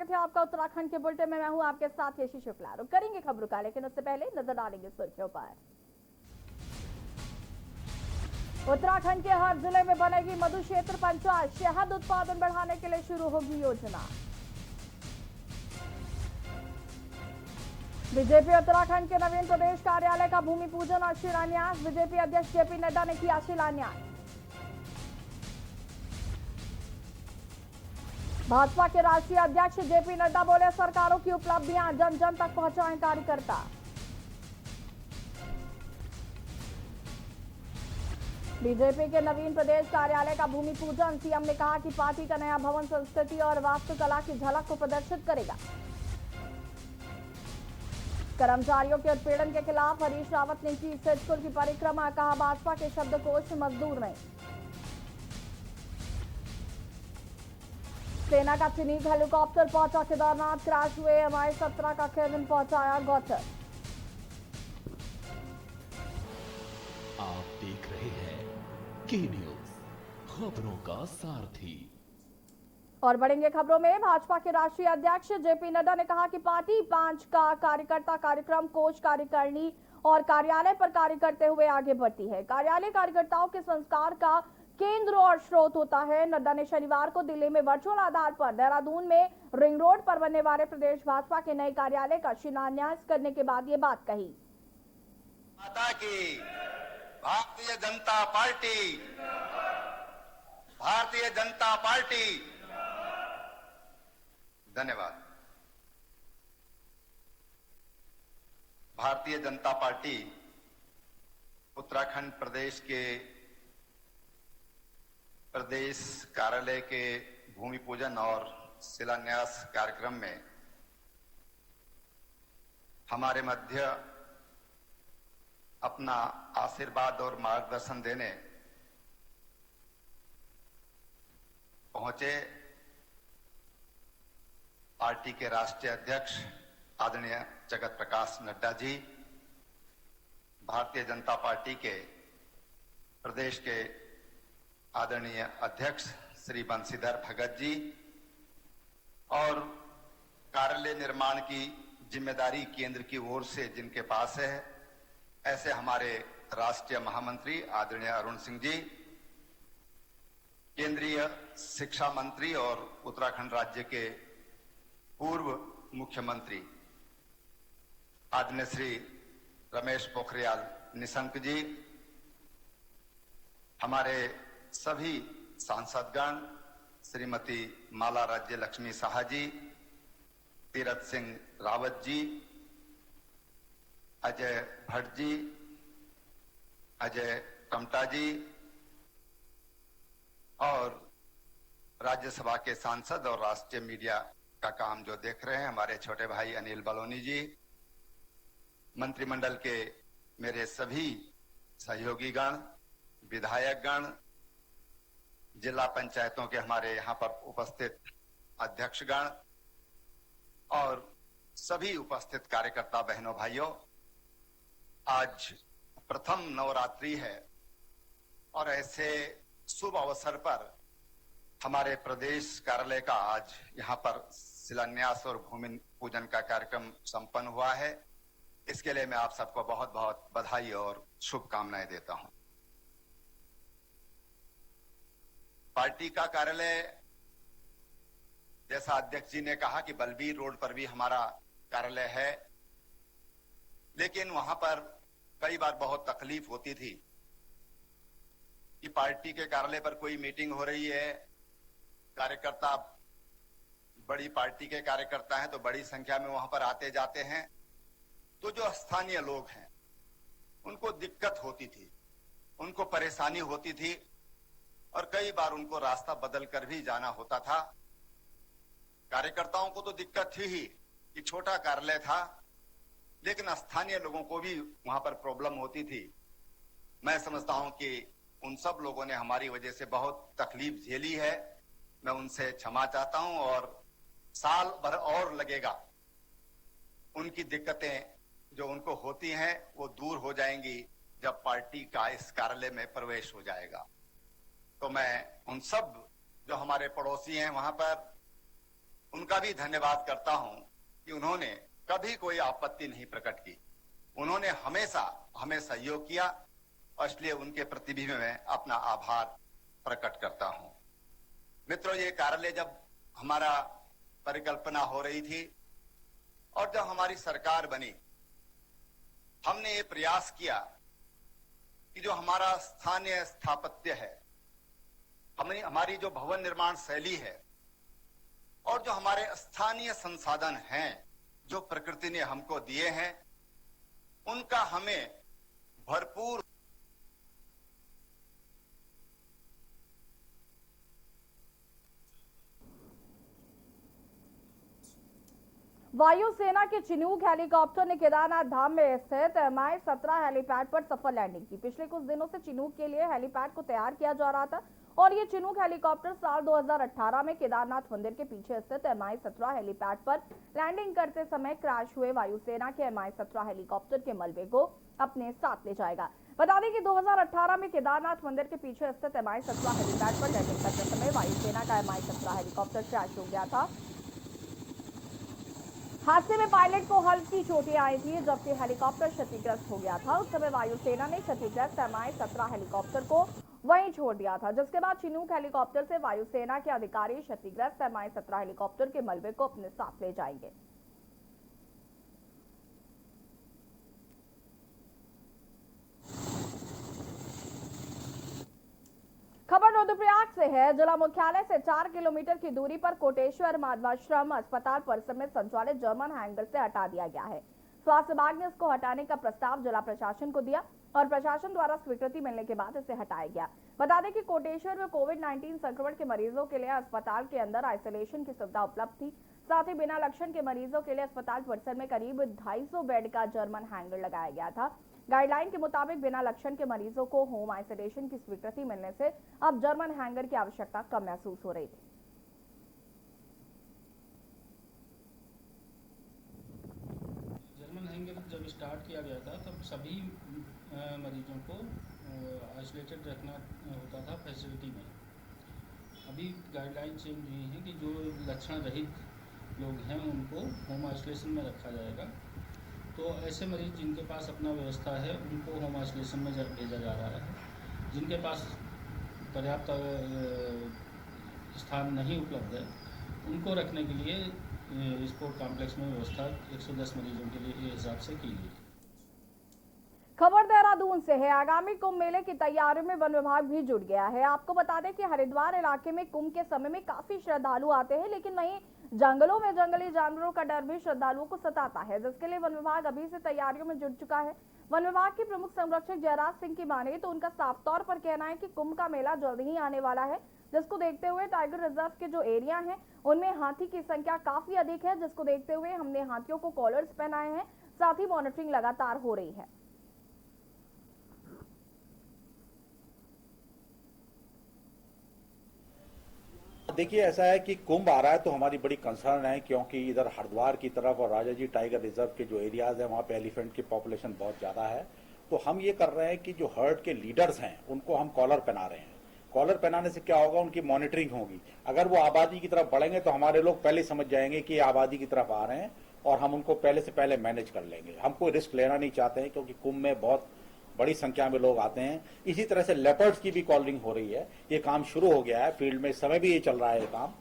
स्वागत है आपका उत्तराखंड के बुलेटिन में। मैं हूं आपके साथ यशी शुक्ला। रुक करेंगे खबरों का, लेकिन उससे पहले नजर डालेंगे सुर्खियों पर। उत्तराखंड के हर जिले में बनेगी मधु क्षेत्र पंचायत। शहद उत्पादन बढ़ाने के लिए शुरू होगी योजना। बीजेपी उत्तराखंड के नवीन प्रदेश कार्यालय का भूमि पूजन और शिलान्यास। बीजेपी अध्यक्ष जेपी नड्डा ने किया शिलान्यास। भाजपा के राष्ट्रीय अध्यक्ष जेपी नड्डा बोले, सरकारों की उपलब्धियां जन जन तक पहुंचाएं कार्यकर्ता। बीजेपी के नवीन प्रदेश कार्यालय का भूमि पूजन। सीएम ने कहा कि पार्टी का नया भवन संस्कृति और वास्तुकला की झलक को प्रदर्शित करेगा। कर्मचारियों के उत्पीड़न के खिलाफ हरीश रावत ने की सिद्धपुर की परिक्रमा। कहा, भाजपा के शब्दकोश मजदूर नहीं। सेना का चिनीक हेलीकॉप्टर पहुंचा केदारनाथ। क्रैश हुए MI-17 का केबिन पहुंचाया गौचर। आप देख रहे हैं के न्यूज, खबरों का सारथी। और बढ़ेंगे खबरों में। भाजपा के राष्ट्रीय अध्यक्ष जेपी नड्डा ने कहा कि पार्टी 5 का कार्यकर्ता कार्यक्रम, कोष, कार्यकारिणी और कार्यालय पर कार्य करते हुए आगे बढ़ती है। कार्यालय कार्यकर्ताओं के संस्कार का केंद्र और स्रोत होता है। नड्डा ने शनिवार को दिल्ली में वर्चुअल आधार पर देहरादून में रिंग रोड पर बनने वाले प्रदेश भाजपा के नए कार्यालय का शिलान्यास करने के बाद ये बात कही। माता की भारतीय जनता पार्टी, भारतीय जनता पार्टी। धन्यवाद। भारतीय जनता पार्टी उत्तराखंड प्रदेश के प्रदेश कार्यालय के भूमि पूजन और शिलान्यास कार्यक्रम में हमारे मध्य अपना आशीर्वाद और मार्गदर्शन देने पहुंचे पार्टी के राष्ट्रीय अध्यक्ष आदरणीय जगत प्रकाश नड्डा जी, भारतीय जनता पार्टी के प्रदेश के आदरणीय अध्यक्ष श्री बंशीधर भगत जी, और कार्यालय निर्माण की जिम्मेदारी केंद्र की ओर से जिनके पास है, ऐसे हमारे राष्ट्रीय महामंत्री आदरणीय अरुण सिंह जी, केंद्रीय शिक्षा मंत्री और उत्तराखंड राज्य के पूर्व मुख्यमंत्री आदरणीय श्री रमेश पोखरियाल निशंक जी, हमारे सभी सांसदगण, श्रीमती माला राज्य लक्ष्मी साहा जी, तीरथ सिंह रावत जी, अजय भट्ट जी, अजय टमटा जी, और राज्यसभा के सांसद और राष्ट्रीय मीडिया का काम जो देख रहे हैं हमारे छोटे भाई अनिल बलोनी जी, मंत्रिमंडल के मेरे सभी सहयोगीगण, विधायकगण, जिला पंचायतों के हमारे यहाँ पर उपस्थित अध्यक्षगण और सभी उपस्थित कार्यकर्ता बहनों भाइयों, आज प्रथम नवरात्रि है और ऐसे शुभ अवसर पर हमारे प्रदेश कार्यालय का आज यहाँ पर शिलान्यास और भूमि पूजन का कार्यक्रम संपन्न हुआ है। इसके लिए मैं आप सबको बहुत बहुत बधाई और शुभकामनाएं देता हूं। पार्टी का कार्यालय, जैसा अध्यक्ष जी ने कहा कि बलबीर रोड पर भी हमारा कार्यालय है, लेकिन वहां पर कई बार बहुत तकलीफ होती थी कि पार्टी के कार्यालय पर कोई मीटिंग हो रही है, कार्यकर्ता, बड़ी पार्टी के कार्यकर्ता हैं तो बड़ी संख्या में वहां पर आते जाते हैं, तो जो स्थानीय लोग हैं उनको दिक्कत होती थी, उनको परेशानी होती थी और कई बार उनको रास्ता बदल कर भी जाना होता था। कार्यकर्ताओं को तो दिक्कत थी ही कि छोटा कार्यालय था, लेकिन स्थानीय लोगों को भी वहां पर प्रॉब्लम होती थी। मैं समझता हूं कि उन सब लोगों ने हमारी वजह से बहुत तकलीफ झेली है। मैं उनसे क्षमा चाहता हूं और साल भर और लगेगा, उनकी दिक्कतें जो उनको होती हैं वो दूर हो जाएंगी जब पार्टी का इस कार्यालय में प्रवेश हो जाएगा। तो मैं उन सब जो हमारे पड़ोसी हैं वहां पर, उनका भी धन्यवाद करता हूं कि उन्होंने कभी कोई आपत्ति नहीं प्रकट की। उन्होंने हमेशा हमें सहयोग किया और इसलिए उनके प्रति भी मैं अपना आभार प्रकट करता हूं। मित्रों, ये कार्यालय जब हमारा परिकल्पना हो रही थी और जब हमारी सरकार बनी, हमने ये प्रयास किया कि जो हमारा स्थानीय स्थापत्य है, हमारी जो भवन निर्माण शैली है और जो हमारे स्थानीय संसाधन हैं जो प्रकृति ने हमको दिए हैं, उनका हमें भरपूर वायुसेना के चिनूक हेलीकॉप्टर ने केदारनाथ धाम में स्थित MI-17 हेलीपैड पर सफल लैंडिंग की। पिछले कुछ दिनों से चिनूक के लिए हेलीपैड को तैयार किया जा रहा था और ये चिनूक हेलीकॉप्टर साल 2018 में केदारनाथ मंदिर के पीछे स्थित MI-17 हेलीपैड पर लैंडिंग करते समय क्रैश हुए वायुसेना के MI-17 हेलीकॉप्टर के मलबे को अपने साथ ले जाएगा। बता दें कि 2018 में केदारनाथ मंदिर के पीछे स्थित MI-17 हेलीपैड पर लैंडिंग करते समय वायुसेना का MI-17 हेलीकॉप्टर क्रैश हो गया था। हादसे में पायलट को हल्की चोटें आई थी, जबकि हेलीकॉप्टर क्षतिग्रस्त हो गया था। उस समय वायुसेना ने क्षतिग्रस्त MI-17 हेलीकॉप्टर को वहीं छोड़ दिया था, जिसके बाद चिनूक हेलीकॉप्टर से वायुसेना के अधिकारी क्षतिग्रस्त MI-17 हेलीकॉप्टर के मलबे को अपने साथ ले जाएंगे। खबर रुद्रप्रयाग से है। जिला मुख्यालय से 4 किलोमीटर की दूरी पर कोटेश्वर माधवाश्रम अस्पताल परिसर में संचालित जर्मन हैंगर से हटा दिया गया है। स्वास्थ्य विभाग ने इसको हटाने का प्रस्ताव जिला प्रशासन को दिया और प्रशासन द्वारा स्वीकृति मिलने के बाद इसे हटाया गया। बता दें कि कोटेश्वर में कोविड-19 संक्रमण के मरीजों के लिए अस्पताल के अंदर आइसोलेशन की सुविधा उपलब्ध थी। साथ ही बिना लक्षण के मरीजों के लिए अस्पताल परिसर में करीब 250 बेड का जर्मन हैंगर लगाया गया था। गाइडलाइन के मुताबिक बिना लक्षण के मरीजों को होम आइसोलेशन की स्वीकृति मिलने से अब जर्मन हैंगर की आवश्यकता कम महसूस हो रही थी। जर्मन हैंगर जब स्टार्ट किया गया था तब सभी मरीजों को आइसोलेटेड रखना होता था फैसिलिटी में। अभी गाइडलाइन चेंज हुई है कि जो लक्षण रहित लोग हैं उनको होम आइसोलेशन में रखा जाएगा। तो ऐसे मरीज जिनके पास अपना व्यवस्था है उनको होम आइसोलेशन में भेजा जा रहा है। जिनके पास पर्याप्त स्थान नहीं उपलब्ध है उनको रखने के लिए स्पोर्ट कॉम्प्लेक्स में व्यवस्था 110 मरीजों के लिए हिसाब से की गई। खबर देहरादून से है। आगामी कुंभ मेले की तैयारियों में वन विभाग भी जुट गया है। आपको बता दें कि हरिद्वार इलाके में कुंभ के समय में काफी श्रद्धालु आते हैं, लेकिन वहीं जंगलों में जंगली जानवरों का डर भी श्रद्धालुओं को सताता है, जिसके लिए वन विभाग अभी से तैयारियों में जुट चुका है। वन विभाग के प्रमुख संरक्षक जयराज सिंह की माने तो उनका साफ तौर पर कहना है कि कुंभ का मेला जल्द ही आने वाला है, जिसको देखते हुए टाइगर रिजर्व के जो एरिया हैं उनमें हाथी की संख्या काफी अधिक है, जिसको देखते हुए हमने हाथियों को कॉलर्स पहनाए हैं। साथ ही मॉनिटरिंग लगातार हो रही है। देखिए, ऐसा है कि कुंभ आ रहा है तो हमारी बड़ी कंसर्न है, क्योंकि इधर हरिद्वार की तरफ और राजाजी टाइगर रिजर्व के जो एरियाज है वहाँ पे एलिफेंट की पॉपुलेशन बहुत ज़्यादा है। तो हम ये कर रहे हैं कि जो हर्ड के लीडर्स हैं उनको हम कॉलर पहना रहे हैं। कॉलर पहनाने से क्या होगा, उनकी मॉनिटरिंग होगी। अगर वो आबादी की तरफ बढ़ेंगे तो हमारे लोग पहले समझ जाएंगे कि आबादी की तरफ आ रहे हैं और हम उनको पहले से पहले मैनेज कर लेंगे। हम कोई रिस्क लेना नहीं चाहते हैं, क्योंकि कुंभ में बहुत बड़ी संख्या में लोग आते हैं। इसी तरह से लेपर्ड्स की भी कॉलरिंग हो रही है। ये काम शुरू हो गया है, फील्ड में इस समय भी ये चल रहा है ये काम।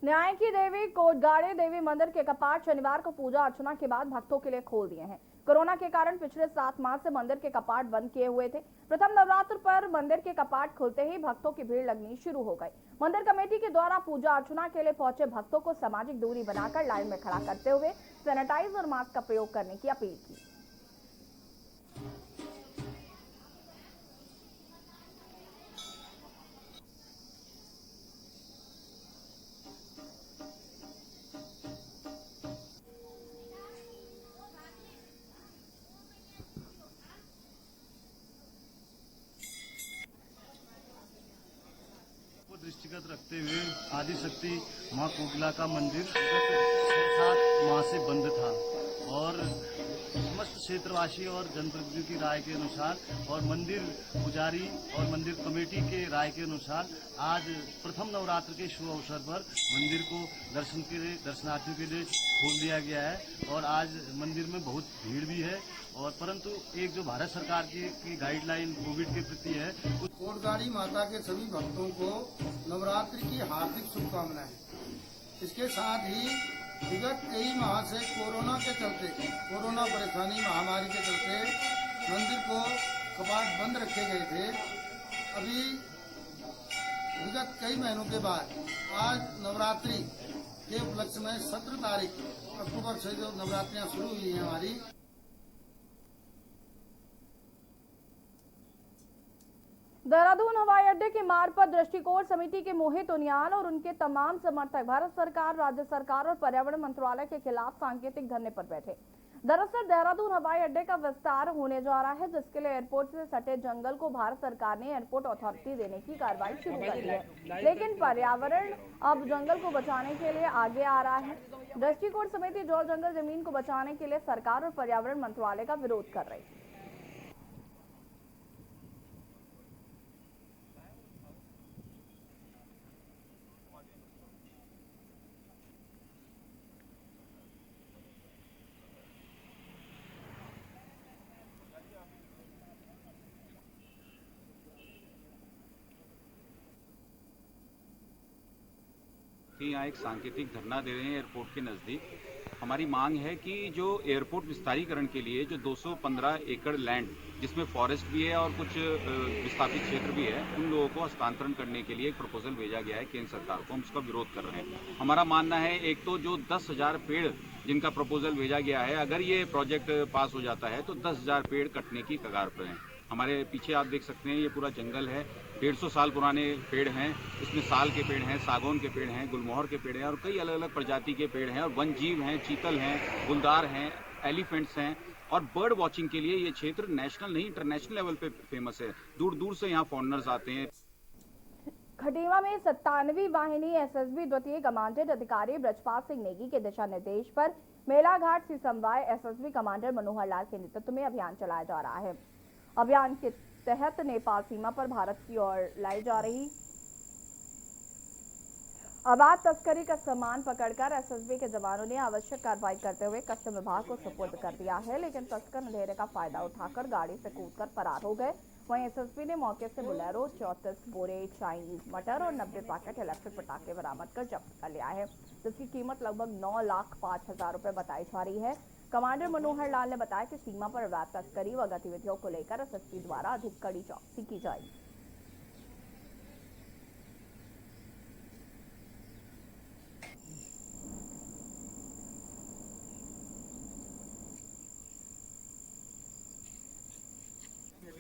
न्याय की देवी कोटगाड़े देवी मंदिर के कपाट शनिवार को पूजा अर्चना के बाद भक्तों के लिए खोल दिए हैं। कोरोना के कारण पिछले 7 माह से मंदिर के कपाट बंद किए हुए थे। प्रथम नवरात्र पर मंदिर के कपाट खुलते ही भक्तों की भीड़ लगनी शुरू हो गई। मंदिर कमेटी के द्वारा पूजा अर्चना के लिए पहुंचे भक्तों को सामाजिक दूरी बनाकर लाइन में खड़ा करते हुए सैनिटाइजर और मास्क का प्रयोग करने की अपील की। दृष्टिगत रखते हुए आदिशक्ति मां कोकिला का मंदिर 7 माह से बंद था और समस्त क्षेत्रवासी और जनप्रतिनिधियों की राय के अनुसार और मंदिर पुजारी और मंदिर कमेटी के राय के अनुसार आज प्रथम नवरात्र के शुभ अवसर पर मंदिर को दर्शनार्थियों के लिए खोल दिया गया है और आज मंदिर में बहुत भीड़ भी है। और परंतु एक जो भारत सरकार की गाइडलाइन कोविड के प्रति है, कोटगाड़ी माता के सभी भक्तों को नवरात्रि की हार्दिक शुभकामनाएं। इसके साथ ही विगत कई माह से कोरोना परेशानी महामारी के चलते मंदिर को कपाट बंद रखे गए थे। अभी विगत कई महीनों के बाद आज नवरात्रि के उपलक्ष्य में 17 तारीख अक्टूबर से जो नवरात्रियां शुरू हुई हैं हमारी। देहरादून हवाई अड्डे के मार्ग पर दृष्टिकोण समिति के मोहित उनियाल और उनके तमाम समर्थक भारत सरकार, राज्य सरकार और पर्यावरण मंत्रालय के खिलाफ सांकेतिक धरने पर बैठे। दरअसल देहरादून हवाई अड्डे का विस्तार होने जा रहा है, जिसके लिए एयरपोर्ट से सटे जंगल को भारत सरकार ने एयरपोर्ट अथॉरिटी देने की कार्रवाई शुरू कर दी है, लेकिन पर्यावरण अब जंगल को बचाने के लिए आगे आ रहा है। दृष्टिकोण समिति जौल जंगल जमीन को बचाने के लिए सरकार और पर्यावरण मंत्रालय का विरोध कर रही है। यहाँ एक सांकेतिक धरना दे रहे हैं एयरपोर्ट के नजदीक। हमारी मांग है कि जो एयरपोर्ट विस्तारीकरण के लिए जो 215 एकड़ लैंड जिसमें फॉरेस्ट भी है और कुछ विस्थापित क्षेत्र भी है, उन लोगों को हस्तांतरण करने के लिए एक प्रपोजल भेजा गया है केंद्र सरकार को। हम उसका विरोध कर रहे हैं। हमारा मानना है एक तो जो 10,000 पेड़ जिनका प्रपोजल भेजा गया है, अगर ये प्रोजेक्ट पास हो जाता है तो 10,000 पेड़ कटने की कगार पर हैं। हमारे पीछे आप देख सकते हैं ये पूरा जंगल है, 150 साल पुराने पेड़ हैं। इसमें साल के पेड़ हैं, सागौन के पेड़ हैं, गुलमोहर के पेड़ हैं और कई अलग अलग प्रजाति के पेड़ हैं और वन जीव हैं, चीतल हैं, गुलदार हैं, एलिफेंट्स हैं। और बर्ड वॉचिंग के लिए ये क्षेत्र नेशनल नहीं इंटरनेशनल लेवल पे फेमस है। दूर दूर से यहाँ फॉरेनर्स आते हैं। खटीमा में 97वीं वाहिनी एसएसबी द्वितीय कमांडेंट अधिकारी ब्रजपाल सिंह नेगी के दिशा निर्देश पर मेलाघाट से समवाय एसएसबी कमांडर मनोहर लाल के नेतृत्व में अभियान चलाया जा रहा है। अभियान के तहत नेपाल सीमा पर भारत की ओर लाई जा रही अवैध तस्करी का सामान पकड़कर एसएसबी के जवानों ने आवश्यक कार्रवाई करते हुए कस्टम विभाग को सुपुर्द कर दिया है, लेकिन तस्कर अंधेरे का फायदा उठाकर गाड़ी से कूदकर फरार हो गए। वहीं एसएसबी ने मौके से बोलेरो, 34 बोरे चाइनीज मटर और 90 पैकेट इलेक्ट्रिक पटाखे बरामद कर जब्त कर लिया है, जिसकी कीमत लगभग 9,05,000 रुपए बताई जा रही है। कमांडर मनोहर लाल ने बताया कि सीमा पर अवैध तस्करी व गतिविधियों को लेकर एसएसबी द्वारा अधिक कड़ी चौकसी की जाएगी।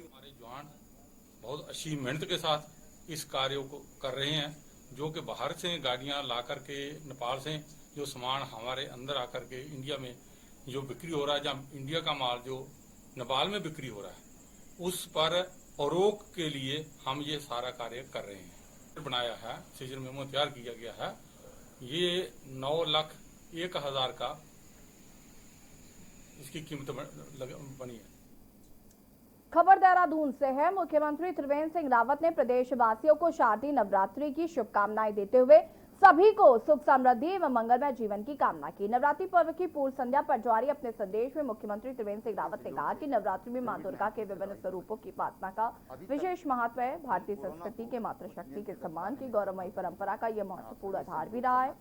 हमारे जवान बहुत अच्छी मेहनत के साथ इस कार्य को कर रहे हैं, जो कि बाहर से गाड़ियां ला करके नेपाल से जो सामान हमारे अंदर आकर के इंडिया में जो बिक्री हो रहा है, जहाँ इंडिया का माल जो नेपाल में बिक्री हो रहा है, उस पर रोक के लिए हम ये सारा कार्य कर रहे हैं। बनाया है, सीजन मेमो तैयार किया गया है। ये 9,01,000 का इसकी कीमत बनी है। खबर देहरादून से है। मुख्यमंत्री त्रिवेंद्र सिंह रावत ने प्रदेशवासियों को शारदीय नवरात्रि की शुभकामनाएं देते हुए सभी को सुख समृद्धि एवं मंगलमय जीवन की कामना की। नवरात्रि पर्व की पूर्व संध्या पर जारी अपने संदेश में मुख्यमंत्री त्रिवेंद्र सिंह रावत ने कहा कि नवरात्रि में मां दुर्गा के विभिन्न स्वरूपों की उपासना का विशेष महत्व है। भारतीय संस्कृति के मातृशक्ति के सम्मान की गौरवमयी परंपरा का यह महत्वपूर्ण आधार भी रहा है।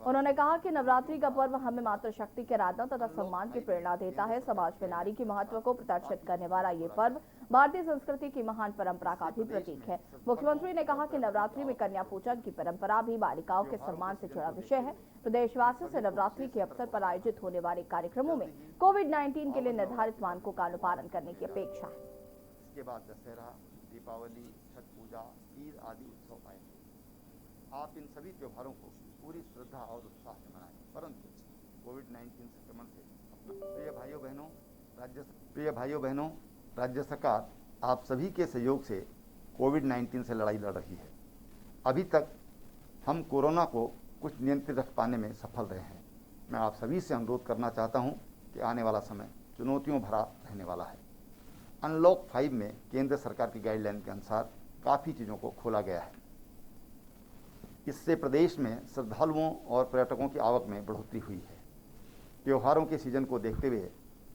उन्होंने कहा कि नवरात्रि का पर्व हमें मातृशक्ति के आराधना तथा सम्मान की प्रेरणा देता है। समाज में नारी के महत्व को प्रदर्शित करने वाला ये पर्व भारतीय संस्कृति की महान परंपरा का भी प्रतीक है। मुख्यमंत्री ने कहा कि नवरात्रि में कन्या पूजन की परंपरा भी बालिकाओं के सम्मान से जुड़ा विषय है। प्रदेशवासियों से नवरात्रि के अवसर पर आयोजित होने वाले कार्यक्रमों में कोविड-19 के लिए निर्धारित मानकों का अनुपालन करने की अपेक्षा है। इसके बाद दशहरा, दीपावली, छठ पूजा, ईद आदि उत्सव आएंगे। आप इन सभी त्योहारों को पूरी श्रद्धा और उत्साह से मनाएं, परंतु कोविड-19 संक्रमण से अपना प्रिय भाइयों बहनों, राज्य सरकार आप सभी के सहयोग से कोविड-19 से लड़ाई लड़ रही है। अभी तक हम कोरोना को कुछ नियंत्रित रख पाने में सफल रहे हैं। मैं आप सभी से अनुरोध करना चाहता हूं कि आने वाला समय चुनौतियों भरा रहने वाला है। अनलॉक 5 में केंद्र सरकार की गाइडलाइन के अनुसार काफ़ी चीज़ों को खोला गया है। इससे प्रदेश में श्रद्धालुओं और पर्यटकों की आवक में बढ़ोतरी हुई है। त्योहारों के सीजन को देखते हुए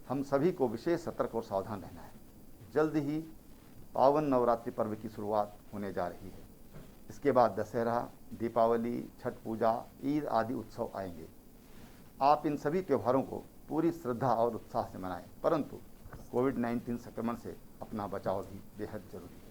हम सभी को विशेष सतर्क और सावधान रहना है। जल्द ही पावन नवरात्रि पर्व की शुरुआत होने जा रही है। इसके बाद दशहरा, दीपावली, छठ पूजा, ईद आदि उत्सव आएंगे। आप इन सभी त्योहारों को पूरी श्रद्धा और उत्साह से मनाएं, परंतु कोविड-19 संक्रमण से अपना बचाव भी बेहद जरूरी है।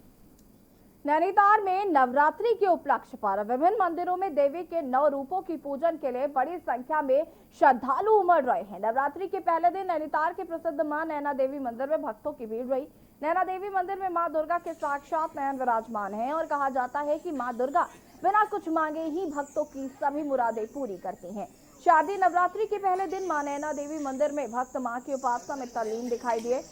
नैनीताल में नवरात्रि के उपलक्ष्य पर विभिन्न मंदिरों में देवी के 9 रूपों की पूजन के लिए बड़ी संख्या में श्रद्धालु उमड़ रहे हैं। नवरात्रि के पहले दिन नैनीताल के प्रसिद्ध मां नैना देवी मंदिर में भक्तों की भीड़ रही। नैना देवी मंदिर में मां दुर्गा के साक्षात नयन विराजमान हैं और कहा जाता है कि मां दुर्गा बिना कुछ मांगे ही भक्तों की सभी मुरादें पूरी करती हैं। शारदीय नवरात्रि के पहले दिन मां नैना देवी मंदिर में भक्त मां की उपासना में तल्लीन दिखाई दिए।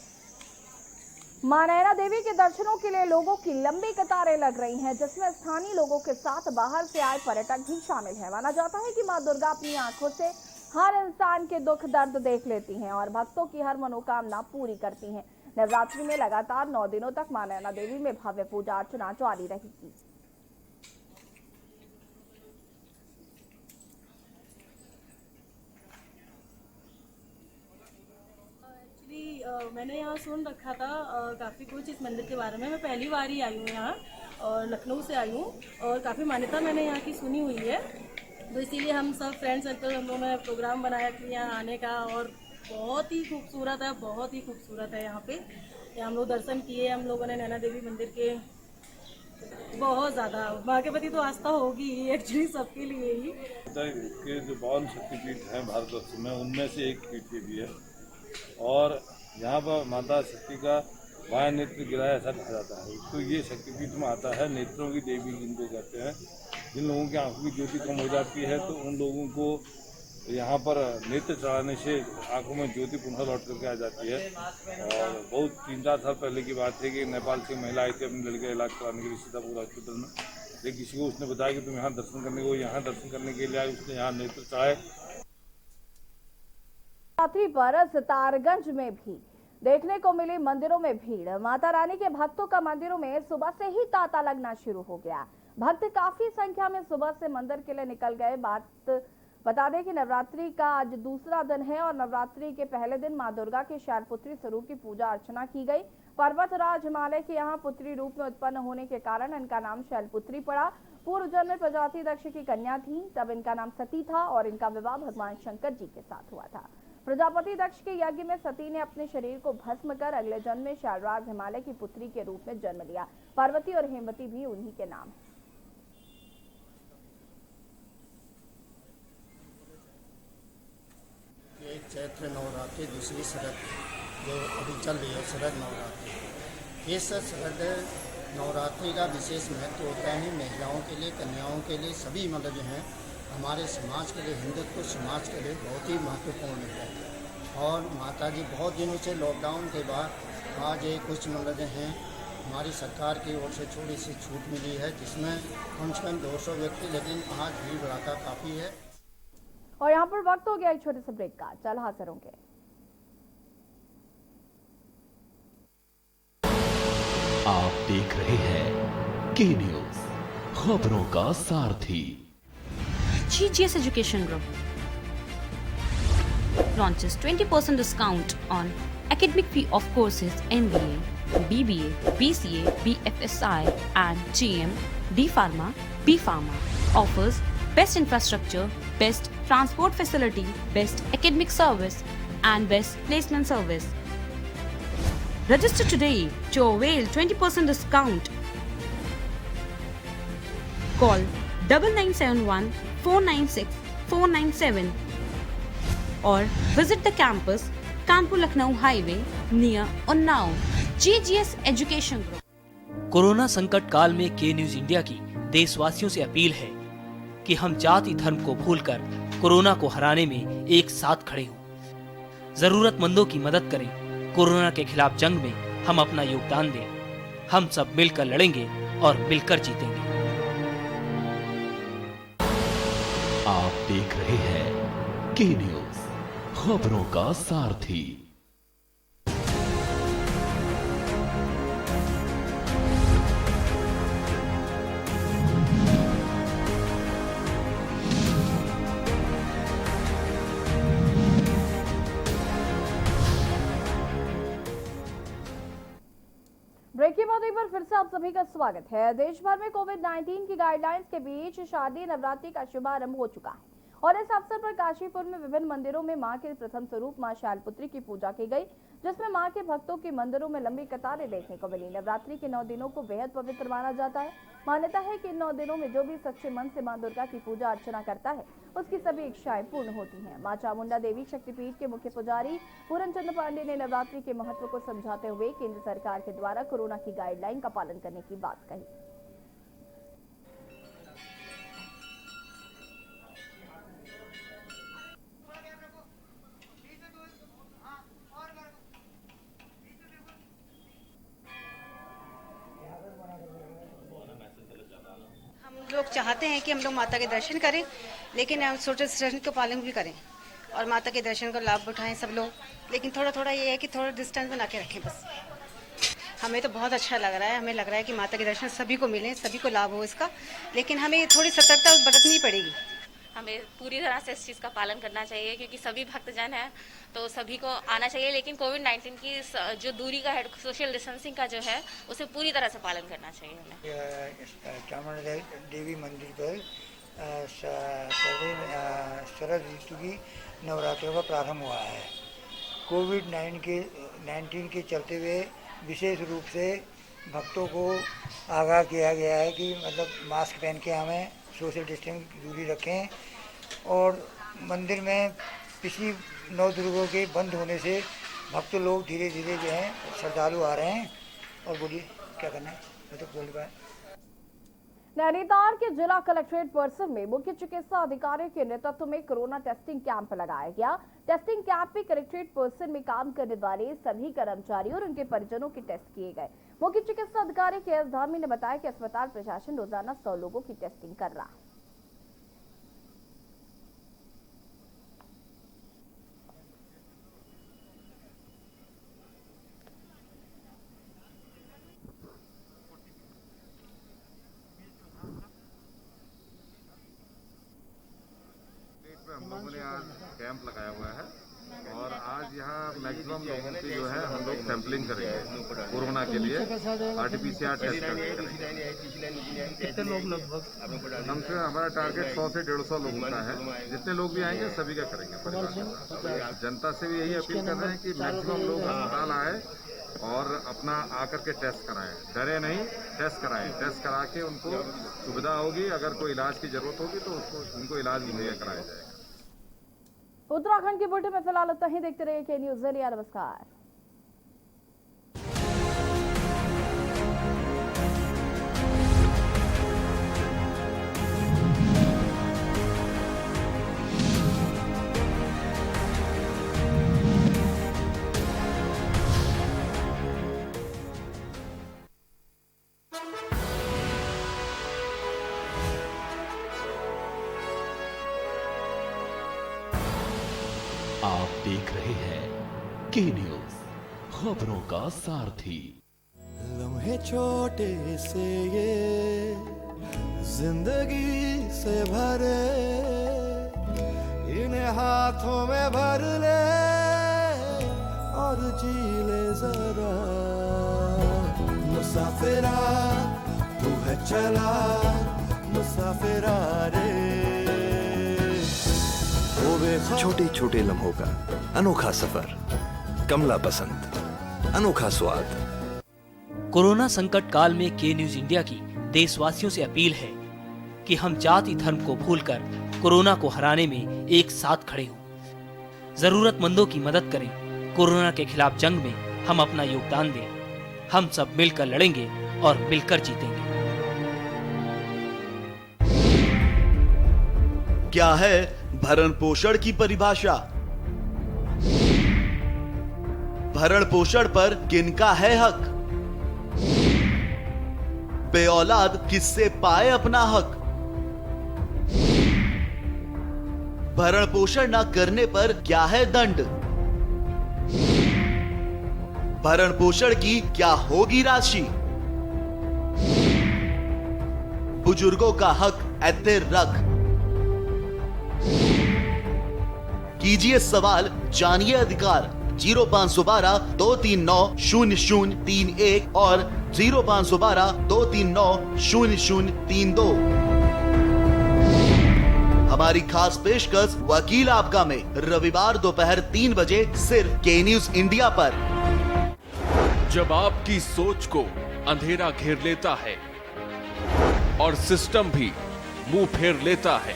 मां नैना देवी के दर्शनों के लिए लोगों की लंबी कतारें लग रही हैं, जिसमें स्थानीय लोगों के साथ बाहर से आए पर्यटक भी शामिल हैं। माना जाता है कि मां दुर्गा अपनी आंखों से हर इंसान के दुख दर्द देख लेती हैं और भक्तों की हर मनोकामना पूरी करती हैं। नवरात्रि में लगातार 9 दिनों तक मां नैना देवी में भव्य पूजा अर्चना जारी रहेगी। मैंने यहाँ सुन रखा था काफ़ी कुछ इस मंदिर के बारे में। मैं पहली बार ही आई हूँ यहाँ और लखनऊ से आई हूँ और काफ़ी मान्यता मैंने यहाँ की सुनी हुई है, तो इसीलिए हम सब फ्रेंड सर्कल हम लोगों ने प्रोग्राम बनाया कि यहाँ आने का। और बहुत ही खूबसूरत है, बहुत ही खूबसूरत है यहाँ पे। हम लोग दर्शन किए हम लोगों ने नैना देवी मंदिर के। बहुत ज़्यादा माँ के प्रति तो आस्था होगी ही एक्चुअली सबके लिए ही। के जो 52 शक्तिपीठ हैं भारतवर्ष में, उनमें से एक पीठ ये भी है और यहाँ पर माता शक्ति का बायां नेत्र गिरा ऐसा कहा जाता है। तो ये शक्तिपीठ में आता है, नेत्रों की देवी जिनको कहते हैं। जिन लोगों की आंखों की ज्योति कम हो जाती है तो उन लोगों को यहाँ पर नेत्र चढ़ाने से आंखों में ज्योति पुनः लौट करके आ जाती है। और बहुत 3-4 साल पहले की बात है कि नेपाल से महिला आई थी अपने लड़के का इलाज कराने के लिए सीतापुर हॉस्पिटल में। लेकिन किसी को उसने बताया कि तुम यहाँ दर्शन करने के लिए आए, उसने यहाँ नेत्र चढ़ाए। नवरात्रि पर सितारगंज में भी देखने को मिली मंदिरों में भीड़। माता रानी के भक्तों का मंदिरों में सुबह से ही तांता लगना शुरू हो गया। भक्त काफी संख्या में सुबह से मंदिर के लिए निकल गए। बता दें कि नवरात्रि का आज दूसरा दिन है और नवरात्रि के पहले दिन मां दुर्गा के शैलपुत्री स्वरूप की पूजा अर्चना की गई। पर्वतराज हिमालय के यहाँ पुत्री रूप में उत्पन्न होने के कारण इनका नाम शैलपुत्री पड़ा। पूर्व जन्म में प्रजापति दक्ष की कन्या थी, तब इनका नाम सती था और इनका विवाह भगवान शंकर जी के साथ हुआ था। प्रजापति दक्ष के यज्ञ में सती ने अपने शरीर को भस्म कर अगले जन्म में शैलराज हिमालय की पुत्री के रूप में जन्म लिया। पार्वती और हेमवती भी उन्हीं के नाम हैं। एक चैत्र नवरात्रि, दूसरी शरद जो अभी चल रही है शरद नवरात्रि। इस शरद नवरात्रि का विशेष महत्व होता है महिलाओं के लिए, कन्याओं के लिए, सभी मतलब जो हैं हमारे समाज के लिए, हिंदुत्व समाज के लिए बहुत ही महत्वपूर्ण है। और माता जी बहुत दिनों से लॉकडाउन के बाद आज एक कुछ मतलब हैं हमारी सरकार की ओर से थोड़ी सी छूट मिली है, जिसमें कम से कम 200 व्यक्ति, लेकिन आज भीड़ भड़ाका काफ़ी है। और यहाँ पर वक्त हो गया एक छोटे से ब्रेक का, चल हाजिर होंगे। आप देख रहे हैं के न्यूज, खबरों का सारथी। GGS Education Group launches 20% discount on academic fee of courses MBA, BBA, BCA, BFSI and GM, D Pharma, B Pharma. Offers best infrastructure, best transport facility, best academic service and best placement service. Register today to avail 20% discount. Call 9971 496 497 or visit the campus Kanpur Lucknow Highway near Unnao. GGS Education Group. Corona संकट काल में के news India की देशवासियों से appeal है कि हम जाति धर्म को भूलकर कोरोना को हराने में एक साथ खड़े हों। जरूरतमंदों की मदद करें। कोरोना के खिलाफ जंग में हम अपना योगदान दें। हम सब मिलकर लड़ेंगे और मिलकर जीतेंगे। आप देख रहे हैं के न्यूज, खबरों का सारथी। ब्रेक के बाद एक बार फिर से आप सभी का स्वागत है। देश भर में कोविड-19 की गाइडलाइंस के बीच शारदीय नवरात्रि का शुभारंभ हो चुका है और इस अवसर पर काशीपुर में विभिन्न मंदिरों में मां के प्रथम स्वरूप मां शैलपुत्री की पूजा की गई, जिसमें मां के भक्तों की मंदिरों में लंबी कतारें देखने को मिली। नवरात्रि के 9 दिनों को बेहद पवित्र माना जाता है। मान्यता है कि इन 9 दिनों में जो भी सच्चे मन से मां दुर्गा की पूजा अर्चना करता है, उसकी सभी इच्छाएं पूर्ण होती हैं। मां चामुंडा देवी शक्तिपीठ के मुख्य पुजारी पूरन चंद्र पांडे ने नवरात्रि के महत्व को समझाते हुए केंद्र सरकार के द्वारा कोरोना की गाइडलाइन का पालन करने की बात कही। लोग चाहते हैं कि हम लोग माता के दर्शन करें, लेकिन हम सोशल डिस्टेंस का पालन भी करें और माता के दर्शन का लाभ उठाएं सब लोग। लेकिन थोड़ा ये है कि थोड़ा डिस्टेंस बना के रखें बस। हमें तो बहुत अच्छा लग रहा है, हमें लग रहा है कि माता के दर्शन सभी को मिलें, सभी को लाभ हो इसका, लेकिन हमें थोड़ी सतर्कता बरतनी पड़ेगी। हमें पूरी तरह से इस चीज़ का पालन करना चाहिए क्योंकि सभी भक्तजन हैं तो सभी को आना चाहिए, लेकिन कोविड-19 की जो दूरी का है, सोशल डिस्टेंसिंग का जो है, उसे पूरी तरह से पालन करना चाहिए हमें। चामुंडा देवी मंदिर पर शरद ऋतु की नवरात्रों का प्रारंभ हुआ है। कोविड-19 के चलते हुए विशेष रूप से भक्तों को आगाह किया गया है कि मतलब मास्क पहन के हमें सोशल डिस्टेंस दूरी रखें और मंदिर में पिछली 9 दुर्गों के बंद होने से भक्त लोग धीरे धीरे जो हैं श्रद्धालु आ रहे हैं। और बोलिए क्या करना है, मैं तो बोल पाए। नैनीताल के जिला कलेक्ट्रेट परिसर में मुख्य चिकित्सा अधिकारी के नेतृत्व में कोरोना टेस्टिंग कैंप लगाया गया। टेस्टिंग कैंप में कलेक्ट्रेट परिसर में काम करने वाले सभी कर्मचारियों और उनके परिजनों के टेस्ट किए गए। मुख्य चिकित्सा अधिकारी के.एस. धामी ने बताया कि अस्पताल प्रशासन रोजाना 100 लोगों की टेस्टिंग कर रहा है। हम लोगों ने आज कैंप लगाया हुआ है और आज यहाँ मैक्सिमम लोगों की जो है हम लोग सैंपलिंग करेंगे कोरोना के लिए। RT-PCR टेस्ट करेंगे। कितने लोग लगभग? कम से हमारा टारगेट 100 से 150 लोगों का है। जितने लोग भी आएंगे सभी का करेंगे परिवार के साथ। जनता से भी यही अपील कर रहे हैं कि मैक्सिमम लोग अस्पताल आए और अपना आकर के टेस्ट कराएं, डरे नहीं, टेस्ट कराएं। टेस्ट करा के उनको सुविधा होगी, अगर कोई इलाज की जरूरत होगी तो उनको इलाज मुहैया कराया जाएगा। उत्तराखंड की बुलेटिन में फिलहाल इतना ही। देखते रहिए के न्यूज़ इंडिया। नमस्कार। आप देख रहे हैं के न्यूज़, खबरों का सारथी। लम्हे छोटे से ये जिंदगी से भरे, इन्हें हाथों में भर ले और जी ले जरा। मुसाफिरा तू है चला, मुसाफिरा रे। छोटे छोटे लम्हों का अनोखा सफर, कमला पसंद, अनोखा स्वाद। कोरोना संकट काल में के न्यूज इंडिया की देशवासियों से अपील है कि हम जाति धर्म को भूलकर कोरोना को हराने में एक साथ खड़े हों। जरूरतमंदों की मदद करें। कोरोना के खिलाफ जंग में हम अपना योगदान दें। हम सब मिलकर लड़ेंगे और मिलकर जीतेंगे। क्या है भरण पोषण की परिभाषा? भरण पोषण पर किनका है हक? बेऔलाद किससे पाए अपना हक? भरण पोषण न करने पर क्या है दंड? भरण पोषण की क्या होगी राशि? बुजुर्गों का हक ऐते रख। कीजिए सवाल, जानिए अधिकार। 0512 239 0031 और 0512 239 0032। हमारी खास पेशकश वकील आपका में रविवार दोपहर 3 बजे सिर्फ के न्यूज इंडिया पर। जब आपकी सोच को अंधेरा घेर लेता है और सिस्टम भी मुंह फेर लेता है,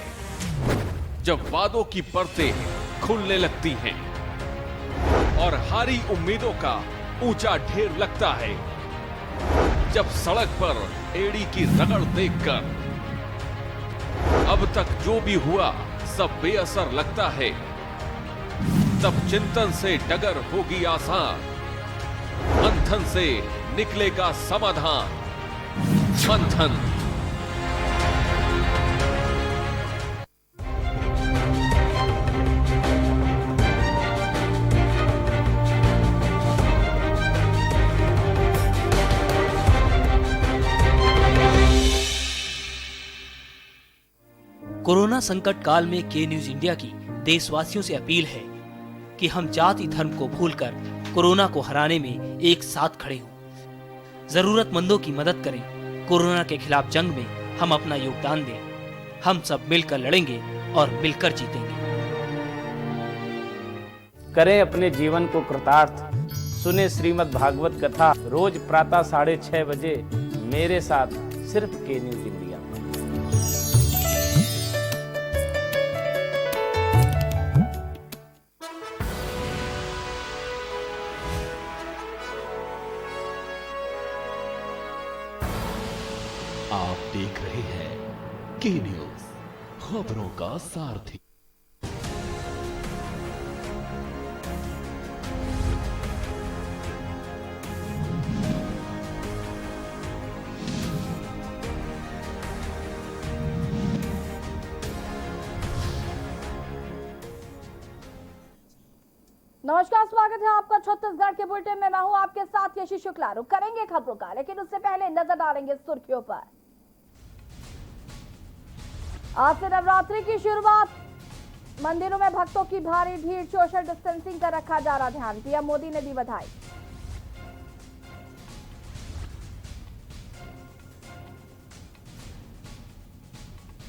जब वादों की परतें खुलने लगती हैं और हारी उम्मीदों का ऊंचा ढेर लगता है, जब सड़क पर एड़ी की रगड़ देखकर अब तक जो भी हुआ सब बेअसर लगता है, तब चिंतन से डगर होगी आसान, मंथन से निकलेगा समाधान। मंथन। कोरोना संकट काल में के न्यूज इंडिया की देशवासियों से अपील है कि हम जाति धर्म को भूलकर कोरोना को हराने में एक साथ खड़े हों। जरूरतमंदों की मदद करें। कोरोना के खिलाफ जंग में हम अपना योगदान दें। हम सब मिलकर लड़ेंगे और मिलकर जीतेंगे। करें अपने जीवन को कृतार्थ। सुने श्रीमद् भागवत कथा रोज प्रातः 6:30 बजे मेरे साथ सिर्फ के न्यूज इंडिया। आप देख रहे हैं के न्यूज, खबरों का सारथी। नमस्कार, स्वागत है आपका छत्तीसगढ़ के बुलेटिन में। मैं हूं आपके साथ यशी शुक्ला। रुक करेंगे खबरों का, लेकिन उससे पहले नजर डालेंगे सुर्खियों पर। आज से नवरात्रि की शुरुआत। मंदिरों में भक्तों की भारी भीड़, सोशल डिस्टेंसिंग का रखा जा रहा ध्यान। पीएम मोदी ने दी बधाई।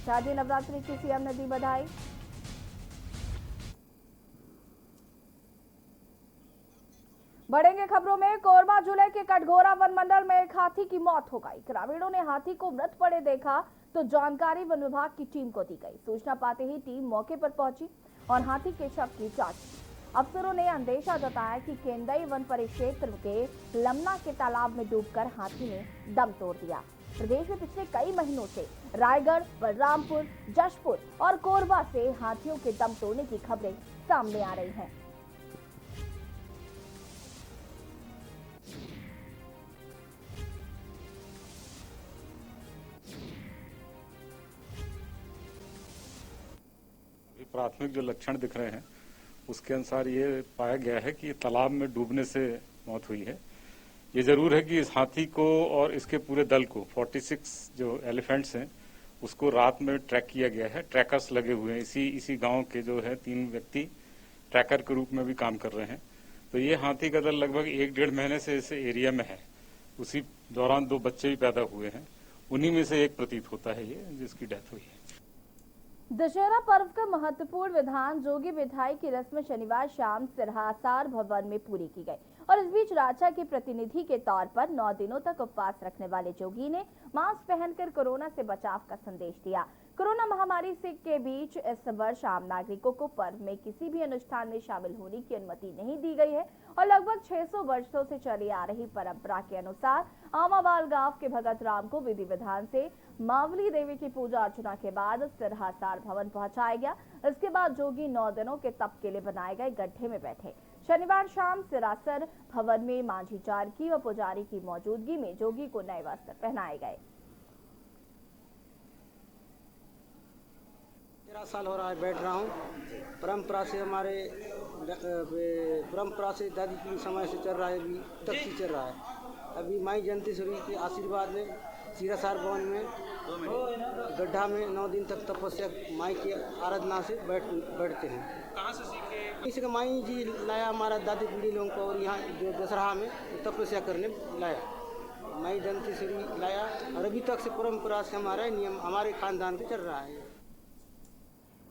शारदीय नवरात्रि की सीएम ने दी बधाई। बढ़ेंगे खबरों में। कोरबा जिले के कटघोरा वन मंडल में एक हाथी की मौत हो गई। ग्रामीणों ने हाथी को मृत पड़े देखा तो जानकारी वन विभाग की टीम को दी गई। सूचना पाते ही टीम मौके पर पहुंची और हाथी के शव की जांच की। अफसरों ने अंदेशा जताया कि केंदई वन परिक्षेत्र के लमना के तालाब में डूबकर हाथी ने दम तोड़ दिया। प्रदेश में पिछले कई महीनों से रायगढ़, बलरामपुर, जशपुर और कोरबा से हाथियों के दम तोड़ने की खबरें सामने आ रही हैं। प्राथमिक जो लक्षण दिख रहे हैं उसके अनुसार ये पाया गया है कि तालाब में डूबने से मौत हुई है। ये जरूर है कि इस हाथी को और इसके पूरे दल को 46 जो एलिफेंट्स हैं उसको रात में ट्रैक किया गया है। ट्रैकर्स लगे हुए हैं। इसी गांव के जो है 3 व्यक्ति ट्रैकर के रूप में भी काम कर रहे हैं। तो ये हाथी का दल लगभग 1-1.5 महीने से इस एरिया में है। उसी दौरान 2 बच्चे भी पैदा हुए हैं। उन्हीं में से एक प्रतीत होता है ये जिसकी डेथ हुई है। दशहरा पर्व का महत्वपूर्ण विधान जोगी विधाई की रस्म शनिवार शाम सिरहासार भवन में पूरी की गई और इस बीच राजा के प्रतिनिधि के तौर पर 9 दिनों तक उपवास रखने वाले जोगी ने मास्क पहनकर कोरोना से बचाव का संदेश दिया। कोरोना महामारी से के बीच इस वर्ष आम नागरिकों को पर्व में किसी भी अनुष्ठान में शामिल होने की अनुमति नहीं दी गई है और लगभग 600 वर्षों से चली आ रही परंपरा के अनुसार आमाबाल गांव के भगत राम को विधि विधान से मावली देवी की पूजा अर्चना के बाद सिरहासार भवन पहुंचाया गया। इसके बाद जोगी 9 दिनों के तप के लिए बनाए गए गड्ढे में बैठे। शनिवार शाम सिरहासार भवन में मांझी चारकी व पुजारी की मौजूदगी में जोगी को नए वस्त्र पहनाए गए। 13 साल हो रहा है बैठ रहा हूँ। परंपरा से हमारे परंपरा से दादी की समय से चल रहा है, अभी तक से चल रहा है। अभी माई जयंती सूर्य के आशीर्वाद में सीरासार भवन में गड्ढा में 9 दिन तक तपस्या माई की आराधना से बैठते हैं। कहाँ से सीखे? इसी का माई जी लाया हमारा दादी पीढ़ी लोगों को, और यहाँ जो दशहरा में तपस्या करने लाया, माई जयंती सूर्य लाया, और अभी तक से परंपरा से हमारा नियम हमारे खानदान पे चल रहा है।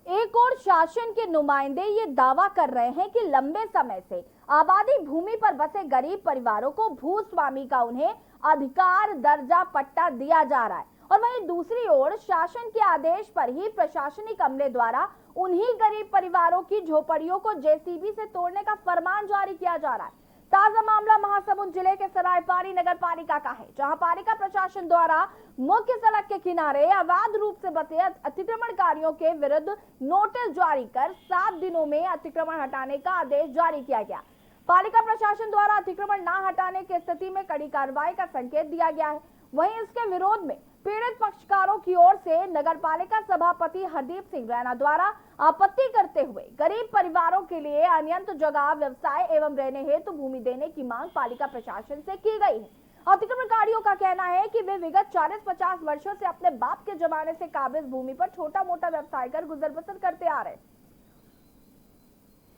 एक और शासन के नुमाइंदे ये दावा कर रहे हैं कि लंबे समय से आबादी भूमि पर बसे गरीब परिवारों को भूस्वामी का उन्हें अधिकार दर्जा पट्टा दिया जा रहा है, और वहीं दूसरी ओर शासन के आदेश पर ही प्रशासनिक अमले द्वारा उन्हीं गरीब परिवारों की झोपड़ियों को जेसीबी से तोड़ने का फरमान जारी किया जा रहा है। ताजा मामला महासमुंद जिले के सरायपाली नगर पालिका का है, जहां पालिका प्रशासन द्वारा मुख्य सड़क के किनारे अवैध रूप से बसे अतिक्रमणकारियों के विरुद्ध नोटिस जारी कर 7 दिनों में अतिक्रमण हटाने का आदेश जारी किया गया। पालिका प्रशासन द्वारा अतिक्रमण न हटाने की स्थिति में कड़ी कार्रवाई का संकेत दिया गया है। वहीं इसके विरोध में पीड़ित पक्षकारों की ओर से नगर पालिका सभापति हरदीप सिंह रैना द्वारा आपत्ति करते हुए गरीब परिवारों के लिए अन्यंत्र जगह व्यवसाय एवं रहने हेतु भूमि देने की मांग पालिका प्रशासन से की गई है। अतिक्रमणकारियों का कहना है कि वे विगत 40-50 वर्षों से अपने बाप के जमाने से काबिज भूमि पर छोटा मोटा व्यवसाय कर गुजर बसर करते आ रहे।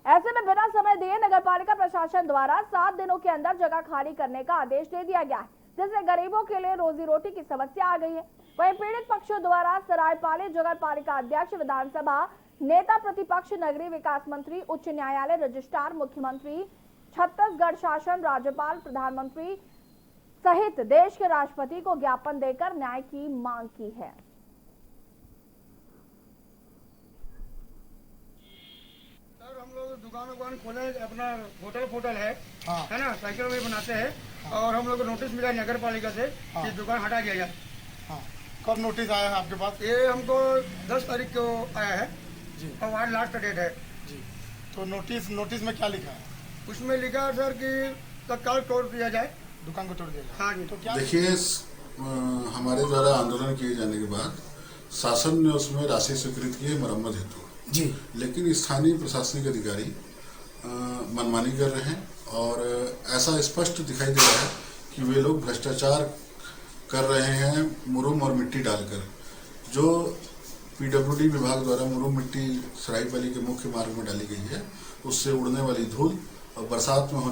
ऐसे में बिना समय दिए नगर पालिका प्रशासन द्वारा 7 दिनों के अंदर जगह खाली करने का आदेश दे दिया गया है, जिससे गरीबों के लिए रोजी रोटी की समस्या आ गई है। वहीं पीड़ित पक्षों द्वारा सरायपाली नगर पालिका अध्यक्ष, विधानसभा नेता प्रतिपक्ष, नगरीय विकास मंत्री, उच्च न्यायालय रजिस्ट्रार, मुख्यमंत्री, छत्तीसगढ़ शासन, राज्यपाल, प्रधानमंत्री सहित देश के राष्ट्रपति को ज्ञापन देकर न्याय की मांग की है। हम लोग दुकान खोले, अपना होटल है, है ना, साइकिल में बनाते हैं, और हम लोग को नोटिस मिला नगर पालिका से कि दुकान हटा दिया जाए। कब नोटिस आया है आपके पास? ये हमको 10 तारीख को आया है जी, और आज लास्ट डेट है जी। तो नोटिस में क्या लिखा है? उसमें लिखा है सर कि तत्काल तोड़ दिया जाए, दुकान को तोड़ दिया जाए। हाँ जी। तो क्या देखिए, हमारे द्वारा आंदोलन किए जाने के बाद शासन ने उसमें राशि स्वीकृत की है मरम्मत हेतु जी, लेकिन स्थानीय प्रशासनिक अधिकारी मनमानी कर रहे हैं, और ऐसा स्पष्ट दिखाई दे रहा है कि वे लोग भ्रष्टाचार कर रहे हैं मुरुम और मिट्टी डालकर। जो पीडब्ल्यूडी विभाग द्वारा मुरुम मिट्टी सरायपाली के मुख्य मार्ग में डाली गई है, उससे उड़ने वाली धूल और बरसात में होने